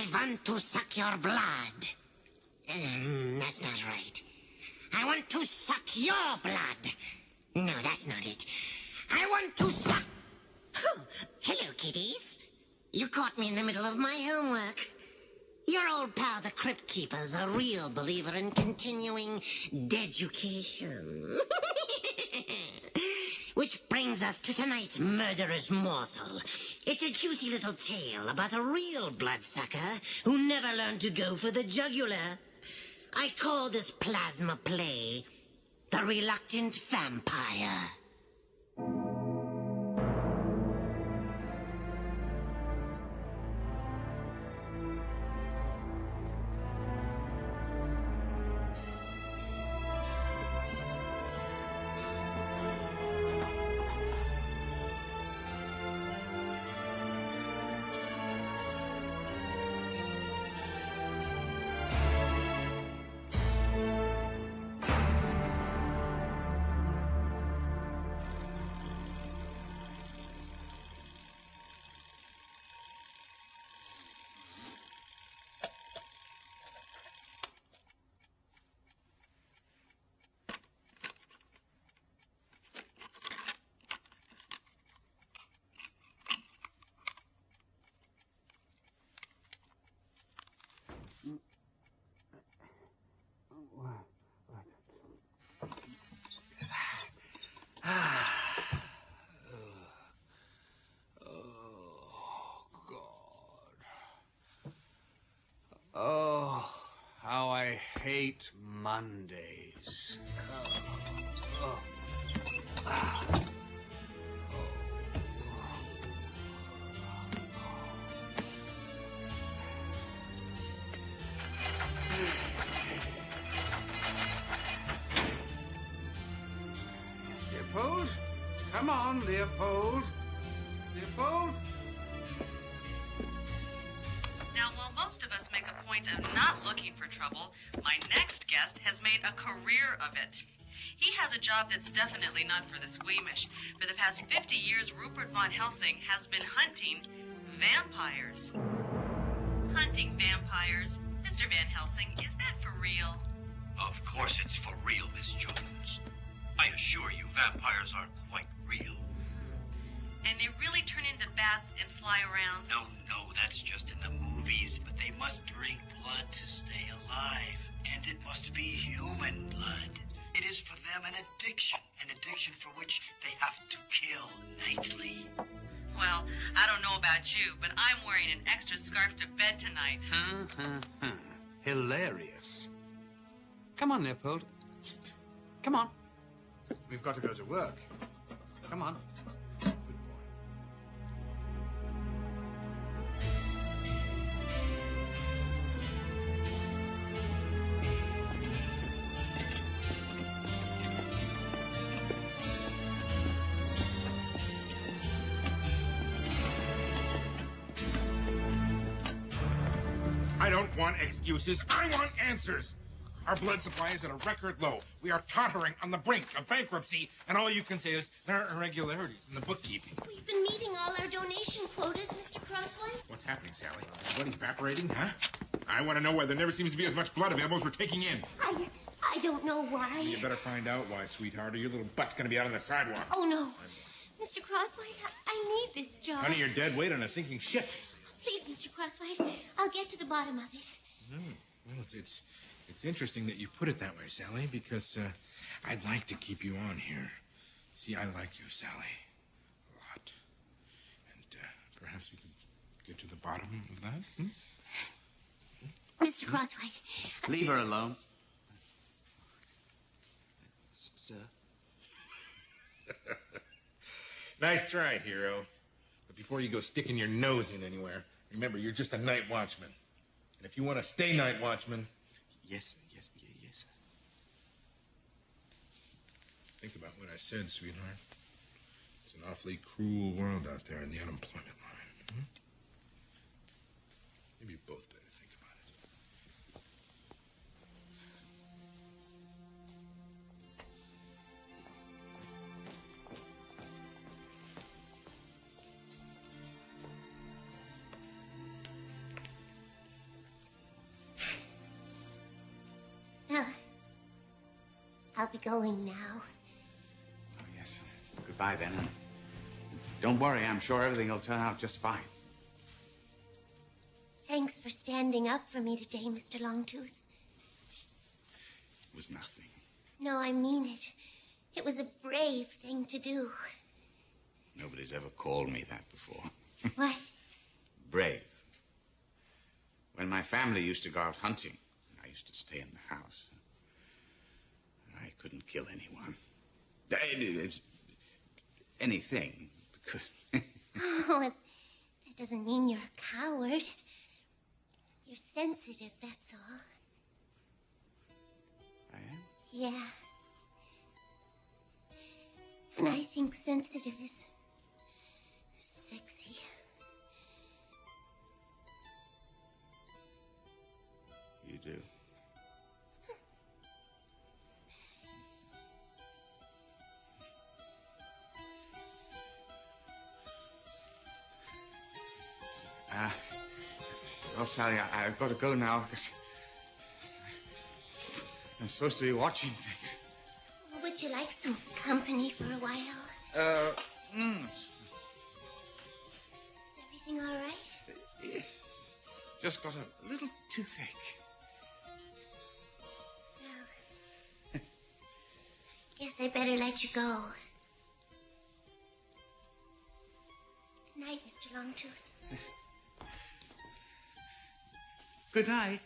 I want to suck your blood. That's not right. I want to suck your blood. No, that's not it. I want to suck... Oh, hello, kiddies. You caught me in the middle of my homework. Your old pal, the Crypt Keeper's a real believer in continuing deducation. Which brings us to tonight's murderous morsel. It's a juicy little tale about a real bloodsucker who never learned to go for the jugular. I call this plasma play The Reluctant Vampire. Oh, how I hate Mondays. Leopold? Come on, Leopold. Leopold? Now, while most of us make a point of not looking for trouble, my next guest has made a career of it. He has a job that's definitely not for the squeamish. For the past 50 years, Rupert von Helsing has been hunting vampires. Hunting vampires? Mr. Van Helsing, is that for real? Of course it's for real, Miss Jones. I assure you, vampires are quite real. And they really turn into bats and fly around? No, that's just in the movies, but they must drink blood to stay alive. And it must be human blood. It is for them an addiction for which they have to kill nightly. Well, I don't know about you, but I'm wearing an extra scarf to bed tonight. Hilarious. Come on, Leopold. Come on. We've got to go to work. Come on. Good boy. I don't want excuses. I want answers. Our blood supply is at a record low. We are tottering on the brink of bankruptcy, and all you can say is there are irregularities in the bookkeeping. We've been meeting all our donation quotas, Mr. Crosswhite. What's happening, Sally? Is blood evaporating, huh? I want to know why there never seems to be as much blood available as we're taking in. I don't know why. You better find out why, sweetheart, or your little butt's going to be out on the sidewalk. Oh, no. Mr. Crosswhite, I need this job. Honey, you're dead weight on a sinking ship. Please, Mr. Crosswhite, I'll get to the bottom of it. Well, it's interesting that you put it that way, Sally, because I'd like to keep you on here. See, I like you, Sally, a lot. And perhaps we could get to the bottom of that, Mr. Crosswhite. Leave her alone. Sir? Nice try, hero. But before you go sticking your nose in anywhere, remember, you're just a night watchman. And if you want to stay night watchman... Yes. Think about what I said, sweetheart. It's an awfully cruel world out there in the unemployment line. Maybe you both better think about it. I'll be going now. Oh, yes. Goodbye, then. And don't worry, I'm sure everything will turn out just fine. Thanks for standing up for me today, Mr. Longtooth. It was nothing. No, I mean it. It was a brave thing to do. Nobody's ever called me that before. What? Brave. When my family used to go out hunting, I used to stay in the house. I couldn't kill anyone. Anything, because... Oh, that doesn't mean you're a coward. You're sensitive, that's all. I am? Yeah. And I think sensitive is sexy. You do? Well, Sally, I've got to go now because I'm supposed to be watching things. Would you like some company for a while? Is everything all right? Yes. Just got a little toothache. Well, guess I better let you go. Good night, Mr. Longtooth. Good night.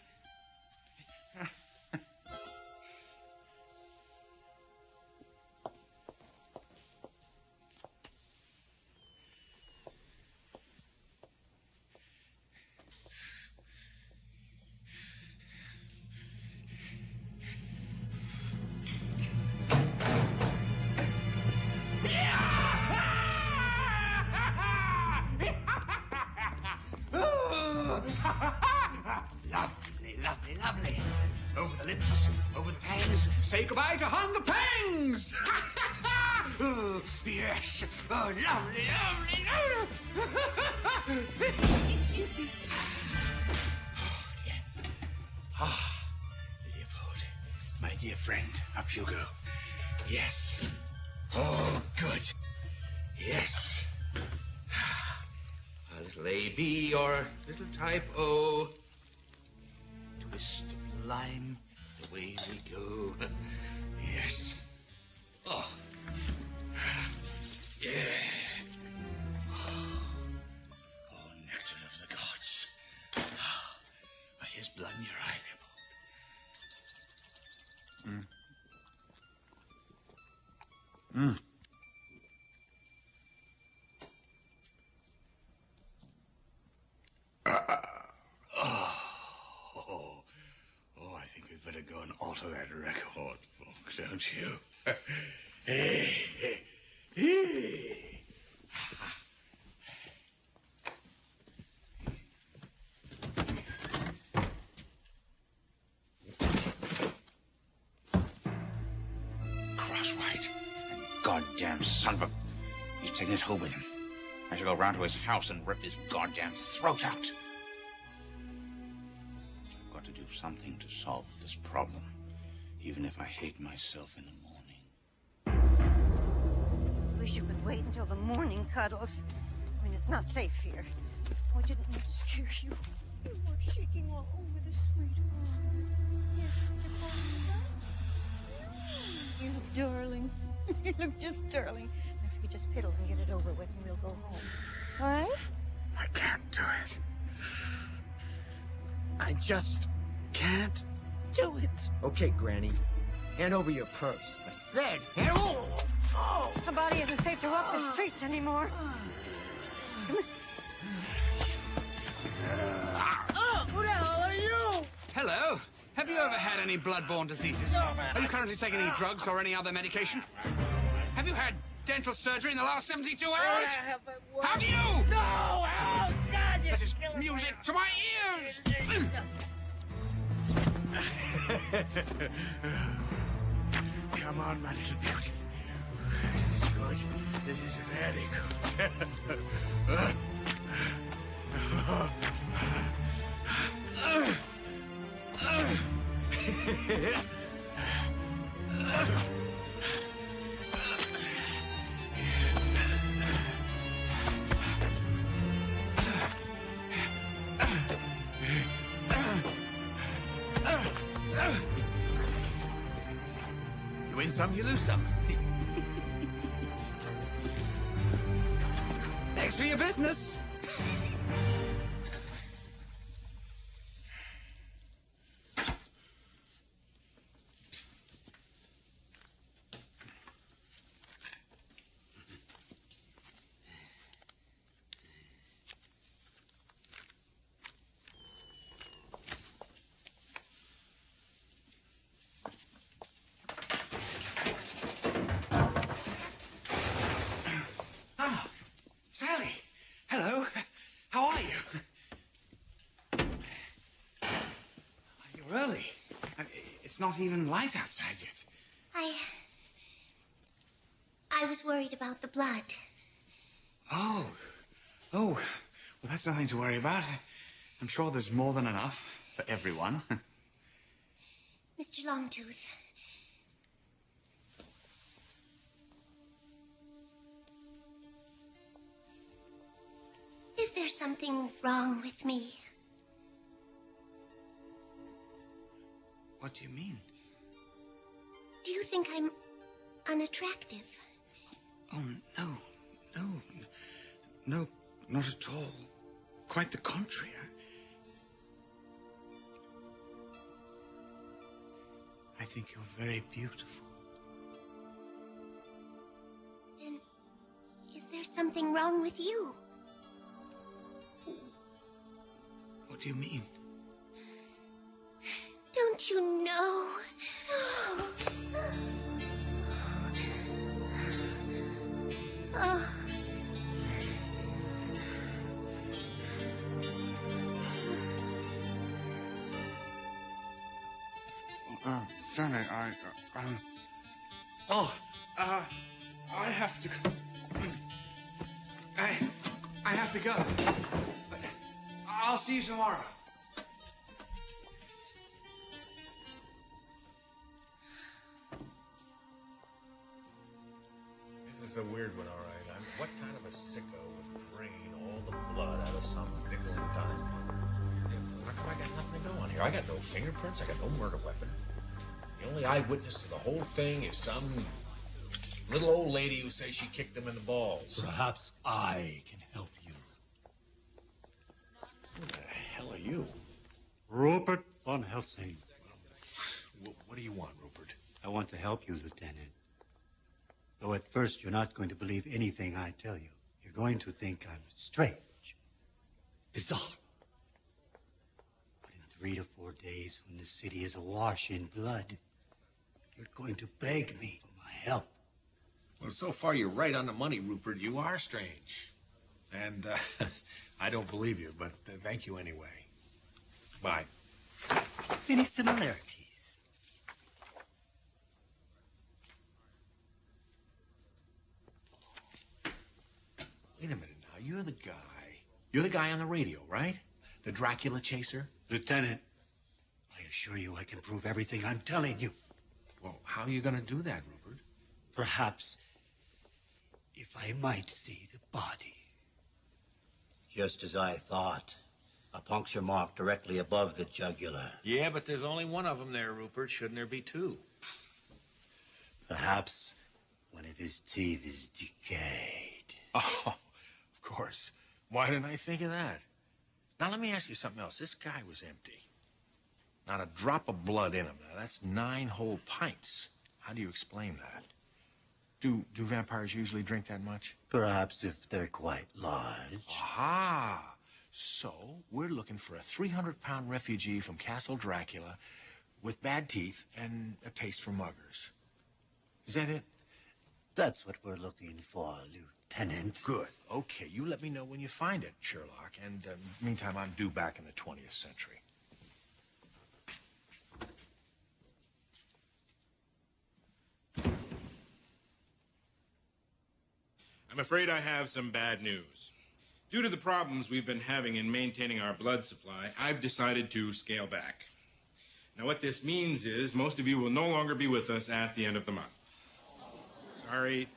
Lovely, lovely, lovely. Over the lips, over the fangs. Say goodbye to hunger pangs. Oh, yes. Oh, lovely, lovely, lovely. Yes. Ah, Leopold, my dear friend of Hugo. Yes. Oh, good. Yes. A little A-B or a little type O. Twist of lime, away we go. Yes. Oh. Yeah. Oh, nectar of the gods. Here's blood in your eye, Leopold. I think we'd better go and alter that record, folks, don't you? Hey, hey, hey. Crosswhite. Goddamn son of a... He's taking it home with him. I should go round to his house and rip his goddamn throat out. I've got to do something to solve this problem, even if I hate myself in the morning. Wish you could wait until the morning, Cuddles. I mean, it's not safe here. Oh, I didn't mean to scare you. You were shaking all over the sweetheart. Yes, you're calling me back? You look darling. You look just darling. If you could just piddle and get it over with, and we'll go home. All right? I can't do it. I just can't do it. Okay, Granny. Hand over your purse. I said, hand over. Oh. Her body isn't safe to walk the streets anymore. Who the hell are you? Hello. Have you ever had any blood-borne diseases? Are you currently taking any drugs or any other medication? Have you had dental surgery in the last 72 hours? Have you? No! Oh, God! This is music to my ears! Come on, my little beauty. This is good. This is very good. some, you lose some. Thanks for your business. Oh, Sally. Hello. How are you? You're early. It's not even light outside yet. I was worried about the blood. Oh. Well, that's nothing to worry about. I'm sure there's more than enough for everyone. Mr. Longtooth. Is there something wrong with me? What do you mean? Do you think I'm unattractive? Oh, no, not at all. Quite the contrary. I think you're very beautiful. Then, is there something wrong with you? What do you mean? Don't you know? Oh. Sally, I have to go. I have to go. I'll see you tomorrow. This is a weird one, all right. What kind of a sicko would drain all the blood out of some nickel and dime? How come I got nothing to go on here? I got no fingerprints. I got no murder weapon. The only eyewitness to the whole thing is some little old lady who says she kicked him in the balls. Perhaps I can help you. Who the hell are you? Rupert von Helsing. What do you want, Rupert? I want to help you, Lieutenant. Though at first you're not going to believe anything I tell you. You're going to think I'm strange, bizarre. But in 3 to 4 days, when the city is awash in blood, you're going to beg me for my help. Well, so far you're right on the money, Rupert. You are strange. And I don't believe you, but thank you anyway. Bye. Many similarities. Wait a minute now. You're the guy on the radio, right? The Dracula chaser? Lieutenant, I assure you I can prove everything I'm telling you. Well, how are you going to do that, Rupert? Perhaps if I might see the body. Just as I thought. A puncture mark directly above the jugular. Yeah, but there's only one of them there, Rupert. Shouldn't there be two? Perhaps one of his teeth is decayed. Oh, of course. Why didn't I think of that? Now, let me ask you something else. This guy was empty. Not a drop of blood in him. Now, that's 9 whole pints. How do you explain that? Do vampires usually drink that much? Perhaps if they're quite large. Aha! So, we're looking for a 300-pound refugee from Castle Dracula with bad teeth and a taste for muggers. Is that it? That's what we're looking for, Lieutenant. Good. Okay, you let me know when you find it, Sherlock. And meantime, I'm due back in the 20th century. I'm afraid I have some bad news. Due to the problems we've been having in maintaining our blood supply, I've decided to scale back. Now, what this means is most of you will no longer be with us at the end of the month. Sorry,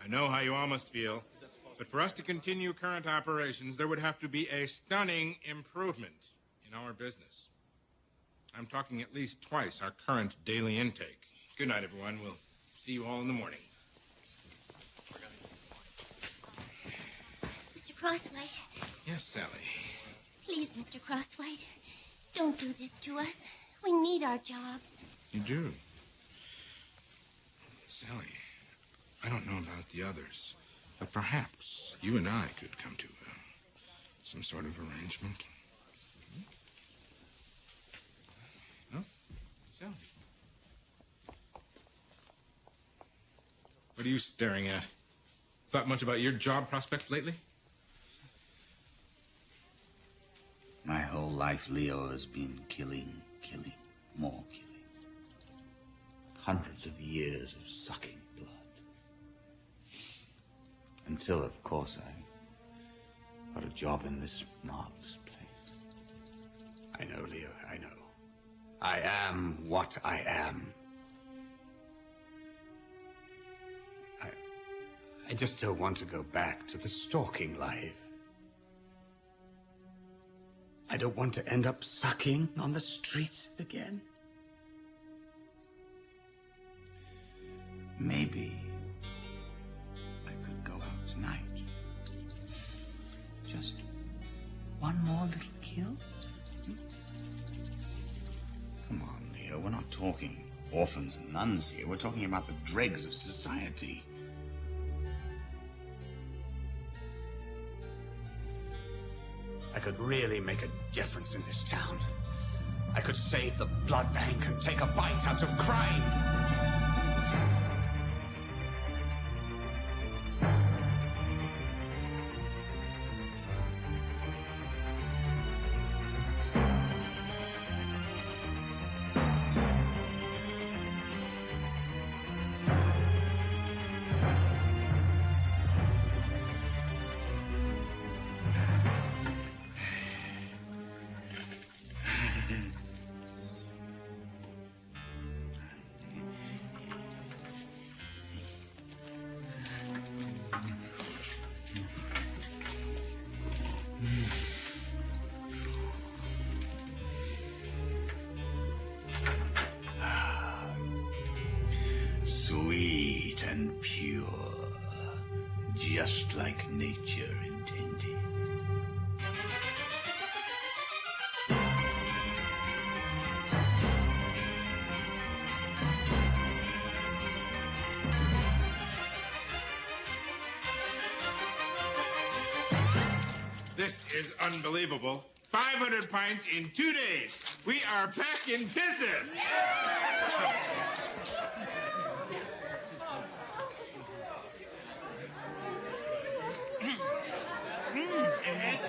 I know how you all must feel, but for us to continue current operations, there would have to be a stunning improvement in our business. I'm talking at least twice our current daily intake. Good night, everyone. We'll See you all in the morning. Mr. Crosswhite. Yes, Sally. Please, Mr. Crosswhite. Don't do this to us. We need our jobs. You do? Sally, I don't know about the others, but perhaps you and I could come to some sort of arrangement. No? Sally? What are you staring at? Thought much about your job prospects lately? My whole life, Leo, has been killing, more killing. Hundreds of years of sucking blood. Until, of course, I got a job in this marvelous place. I know, Leo, I know. I am what I am. I just don't want to go back to the stalking life. I don't want to end up sucking on the streets again. Maybe I could go out tonight. Just one more little kill? Come on, Leo, we're not talking orphans and nuns here. We're talking about the dregs of society. I could really make a difference in this town. I could save the blood bank and take a bite out of crime. Sweet and pure, just like nature intended. This is unbelievable. 500 pints in 2 days. We are back in business.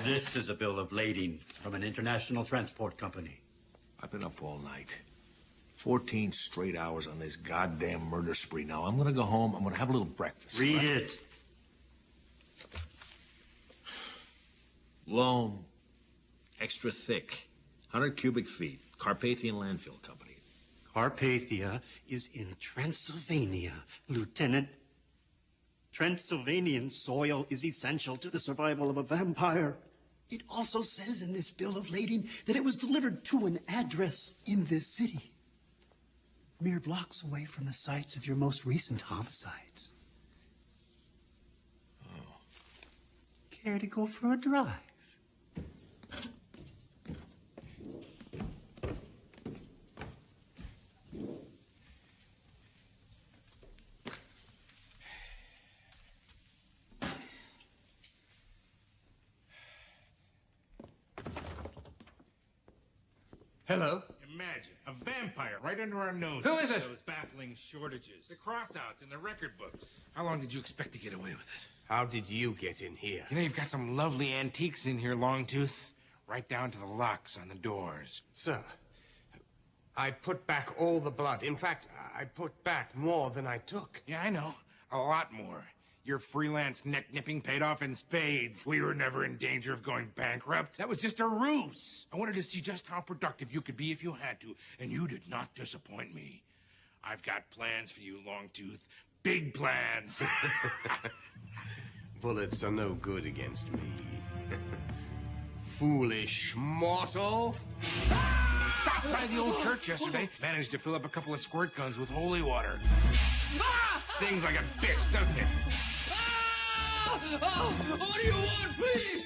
This is a bill of lading from an international transport company. I've been up all night. 14 straight hours on this goddamn murder spree. Now, I'm gonna go home. I'm gonna have a little breakfast. Read it. Loam. Extra thick. 100 cubic feet. Carpathian Landfill Company. Carpathia is in Transylvania, Lieutenant. Transylvanian soil is essential to the survival of a vampire. It also says in this bill of lading that it was delivered to an address in this city, mere blocks away from the sites of your most recent homicides. Oh. Care to go for a drive? Hello? Imagine, a vampire right under our nose. Who is it? Those baffling shortages. The crossouts in the record books. How long did you expect to get away with it? How did you get in here? You know, you've got some lovely antiques in here, Longtooth. Right down to the locks on the doors. Sir, I put back all the blood. In fact, I put back more than I took. Yeah, I know. A lot more. Your freelance neck-nipping paid off in spades. We were never in danger of going bankrupt. That was just a ruse. I wanted to see just how productive you could be if you had to, and you did not disappoint me. I've got plans for you, Longtooth. Big plans. Bullets are no good against me. Foolish mortal. Stopped by the old church yesterday. Managed to fill up a couple of squirt guns with holy water. Ah! stings like a bitch, doesn't it? Oh, what do you want, please?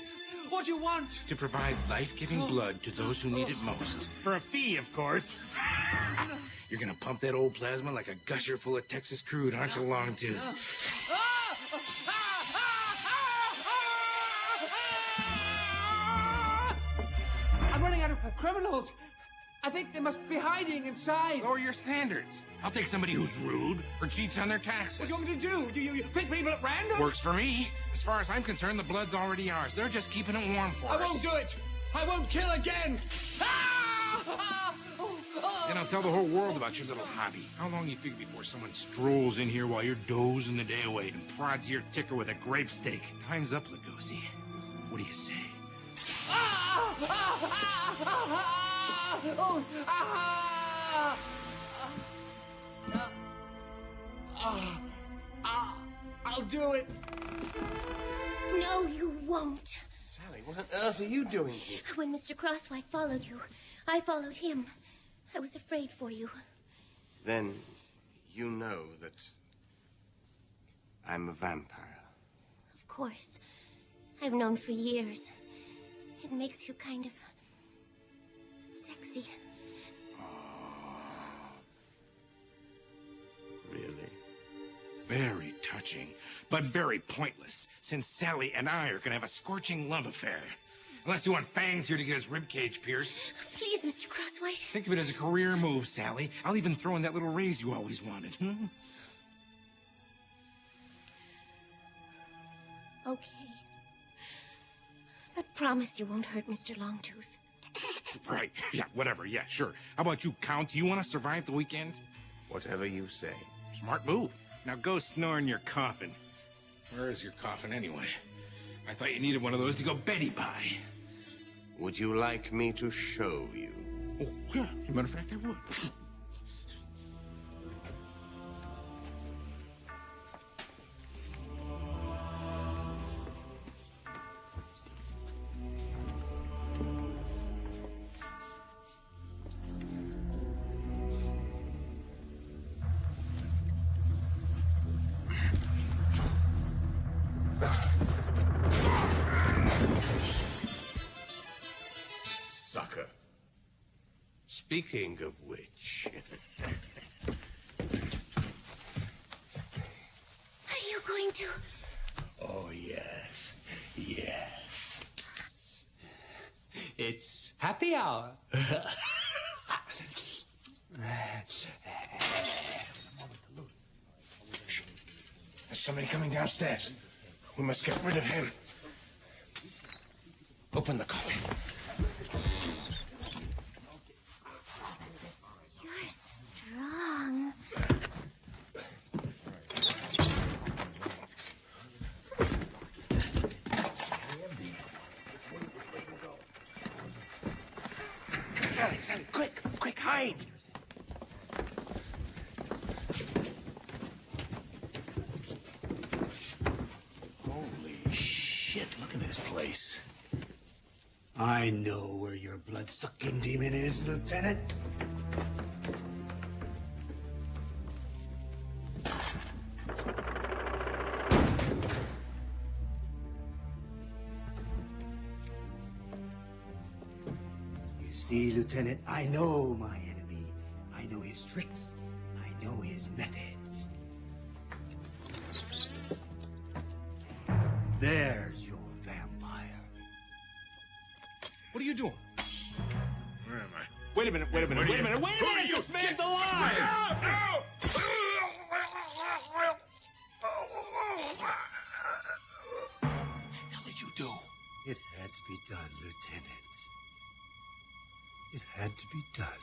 What do you want? To provide life-giving blood to those who need it most. For a fee, of course. You're gonna pump that old plasma like a gusher full of Texas crude, aren't you, Longtooth? I'm running out of criminals. I think they must be hiding inside. Lower your standards. I'll take somebody who's rude or cheats on their taxes. What do you want me to do? You pick people at random? Works for me. As far as I'm concerned, the blood's already ours. They're just keeping it warm for us. I won't do it. I won't kill again. Then I'll tell the whole world about your little hobby. How long do you figure before someone strolls in here while you're dozing the day away and prods your ticker with a grape stake? Time's up, Lugosi. What do you say? I'll do it. No, you won't. Sally, what on earth are you doing here? When Mr. Crosswhite followed you, I followed him. I was afraid for you. Then you know that I'm a vampire. Of course. I've known for years. It makes you kind of sexy. Really? Very touching, but very pointless, since Sally and I are gonna have a scorching love affair. Unless you want Fangs here to get his ribcage pierced. Please, Mr. Crosswhite. Think of it as a career move, Sally. I'll even throw in that little raise you always wanted. Okay. But promise you won't hurt Mr. Longtooth. Right. Yeah, whatever. Yeah, sure. How about you, Count? Do you want to survive the weekend? Whatever you say. Smart move. Now go snore in your coffin. Where is your coffin, anyway? I thought you needed one of those to go Betty by. Would you like me to show you? Oh, yeah. As a matter of fact, I would. Sucker. Speaking of which... Are you going to... Oh, yes. Yes. It's Happy hour. There's somebody coming downstairs. We must get rid of him. Open the coffin. You're strong. Sally, quick, hide! Holy shit, look at this place. I know where your blood-sucking demon is, Lieutenant. You see, Lieutenant, I know my enemy. I know his tricks. I know his methods. There's your vampire. What are you doing? Where am I? Wait a minute. This man's alive! What the hell did you do? It had to be done, Lieutenant. It had to be done.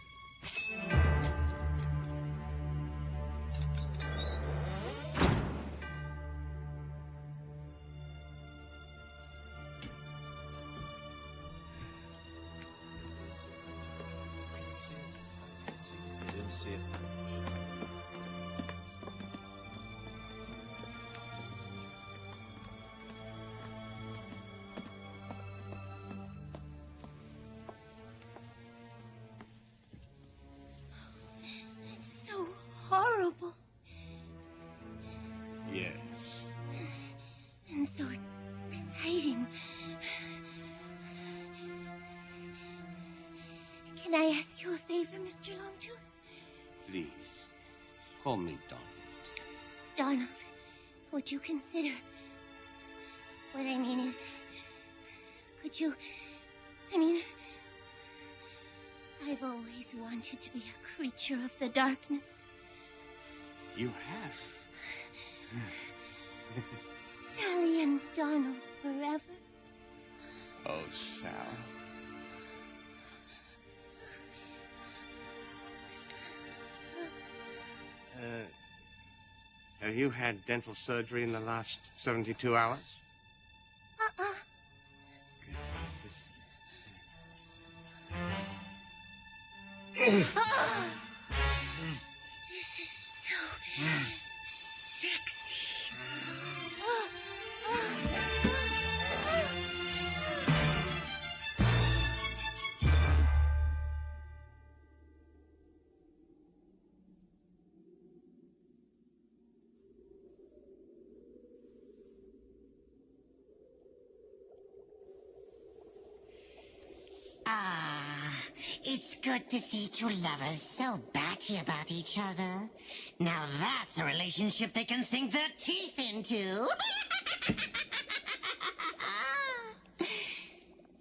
It's so horrible. so exciting. Can I ask you a favor, Mr. Longtooth? Please, call me Donald. Donald, would you consider... What I mean is... Could you... I've always wanted to be a creature of the darkness. You have? Sally and Donald forever. Oh, Sal. Have you had dental surgery in the last 72 hours? This is so sexy. It's good to see two lovers so batty about each other. Now that's a relationship they can sink their teeth into.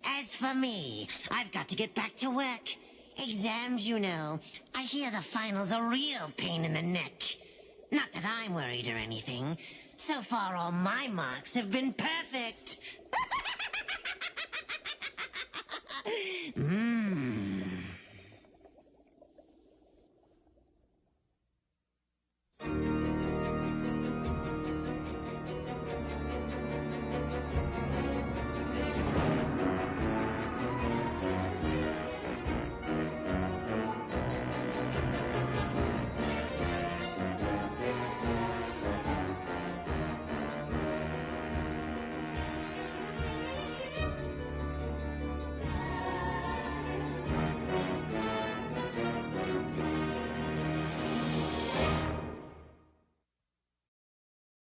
As for me, I've got to get back to work. Exams, you know. I hear the finals are a real pain in the neck. Not that I'm worried or anything. So far, all my marks have been perfect.